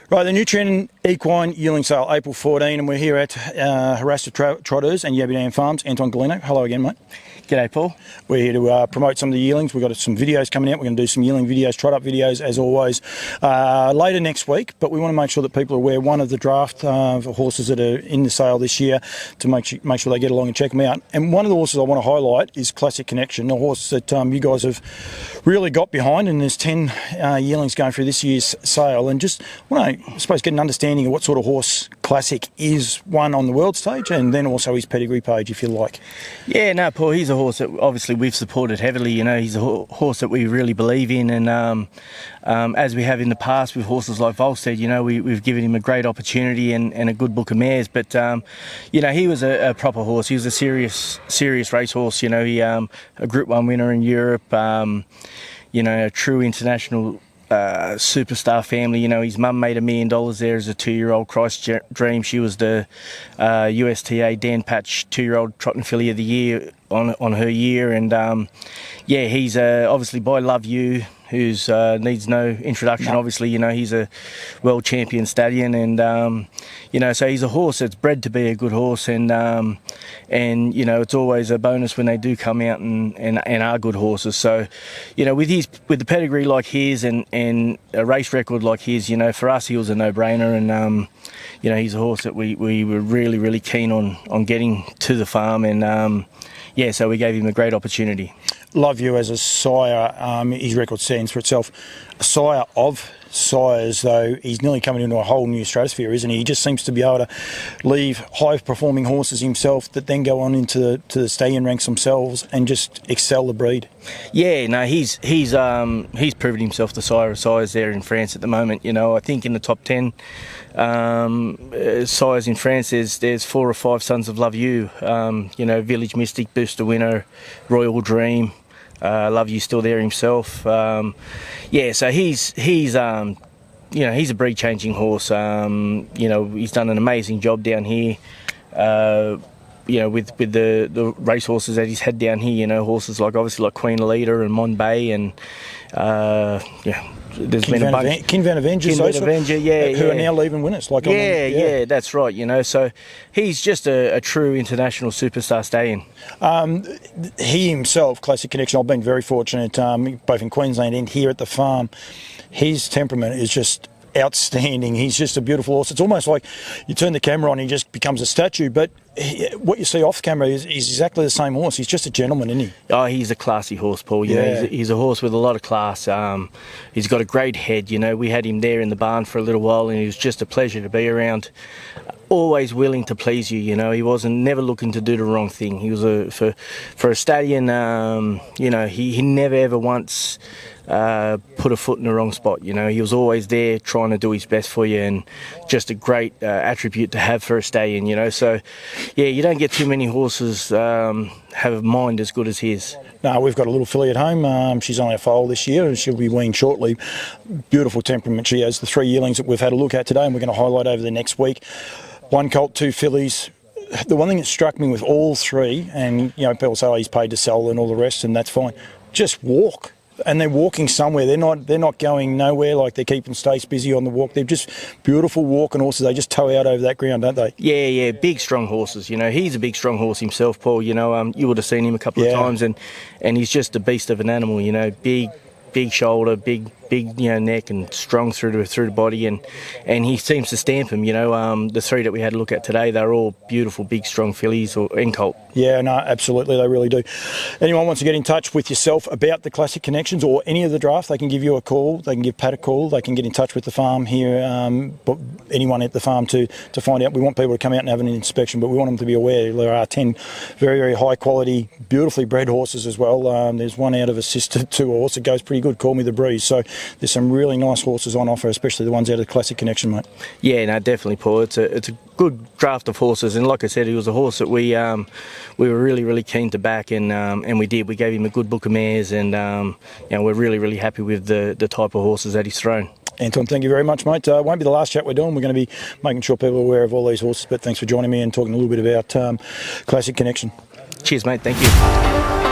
Right, the Nutrien Equine yearling sale, April 14, and we're here at Haras Trotteurs and Yabby Dam Farms. Anton Golino, hello again, mate. G'day, Paul. We're here to promote some of the yearlings. We've got some videos coming out. We're going to do some yearling videos, trot-up videos, as always, later next week. But we want to make sure that people are aware, one, of the draft of horses that are in the sale this year, to make sure they get along and check them out. And one of the horses I want to highlight is Classic Connection, a horse that you guys have really got behind, and there's 10 yearlings going through this year's sale. And just want to, I suppose, get an understanding of what sort of horse Classic is, one, on the world stage, and then also his pedigree page, if you like. Yeah, no, Paul, he's a horse that obviously we've supported heavily. You know, he's a horse that we really believe in, and as we have in the past with horses like Volstead, you know, we've given him a great opportunity and a good book of mares. But you know, he was a proper horse. He was a serious racehorse. You know, he a Group 1 winner in Europe. You know, a true international superstar family. You know, his mum made $1 million there as a 2-year-old Christ Dream. She was the USTA Dan Patch 2-year-old Trotting Filly of the Year on her year. And yeah, he's obviously by Love You, who's needs no introduction. No. Obviously, you know, he's a world champion stallion, and you know, so he's a horse that's bred to be a good horse, and you know, it's always a bonus when they do come out and are good horses. So, you know, with the pedigree like his and a race record like his, you know, for us he was a no-brainer, and you know, he's a horse that we were really keen on getting to the farm, and yeah, so we gave him a great opportunity. Love You as a sire, his record stands for itself. A sire of sires, though, he's nearly coming into a whole new stratosphere, isn't he? He just seems to be able to leave high-performing horses himself that then go on into the stallion ranks themselves and just excel the breed. Yeah, no, he's proven himself the sire of sires there in France at the moment. You know, I think in the top 10 sires in France, there's 4 or 5 sons of Love You. You know, Village Mystic, Booster Winner, Royal Dream. Love You still there himself. Yeah, so he's you know, he's a breed changing horse. You know, he's done an amazing job down here. You know, with the race horses that he's had down here. You know, horses like Queen Elida and Monbay, and yeah. There's been a bunch. King Van Avenger, who are now leaving winners. Like, yeah, that's right. You know, so he's just a true international superstar stallion. He himself, Classic Connection, I've been very fortunate, both in Queensland and here at the farm. His temperament is just outstanding. He's just a beautiful horse. It's almost like you turn the camera on, he just becomes a statue. But what you see off camera is exactly the same horse. He's just a gentleman, isn't he? Oh, he's a classy horse, Paul. You know, he's a horse with a lot of class. He's got a great head. You know, we had him there in the barn for a little while, and he was just a pleasure to be around. Always willing to please you. You know, he wasn't never looking to do the wrong thing. He was for a stallion. You know, he never ever once put a foot in the wrong spot. You know, he was always there trying to do his best for you, and just a great attribute to have for a stallion. You know, so yeah, you don't get too many horses have a mind as good as his. No, we've got a little filly at home. She's only a foal this year, and she'll be weaned shortly. Beautiful temperament she has. The 3 yearlings that we've had a look at today, and we're going to highlight over the next week. 1 colt, 2 fillies. The one thing that struck me with all 3, and you know, people say, oh, he's paid to sell and all the rest, and that's fine. Just walk. And they're walking somewhere. They're not going nowhere. Like, they're keeping Stace busy on the walk. They're just beautiful walking horses. They just tow out over that ground, don't they? Yeah, big strong horses. You know, he's a big strong horse himself, Paul. You know, you would have seen him a couple of times, and he's just a beast of an animal. You know, big shoulder, big you know, neck, and strong through the body, and he seems to stamp him. You know, the 3 that we had a look at today, they're all beautiful, big, strong fillies or colt. Yeah, no, absolutely, they really do. Anyone wants to get in touch with yourself about the Classic Connections or any of the draft, they can give you a call. They can give Pat a call. They can get in touch with the farm here. But anyone at the farm to find out. We want people to come out and have an inspection, but we want them to be aware there are 10 very high quality, beautifully bred horses as well. There's one out of a sister to a horse that goes pretty good. Call Me the Breeze. So there's some really nice horses on offer, especially the ones out of the Classic Connection, mate. Yeah, no, definitely, Paul. It's a good draft of horses, and like I said, he was a horse that we were really keen to back, and we did. We gave him a good book of mares, and you know, we're really happy with the type of horses that he's thrown. Anton, thank you very much, mate. Won't be the last chat we're doing. We're going to be making sure people are aware of all these horses, but thanks for joining me and talking a little bit about Classic Connection. Cheers, mate. Thank you.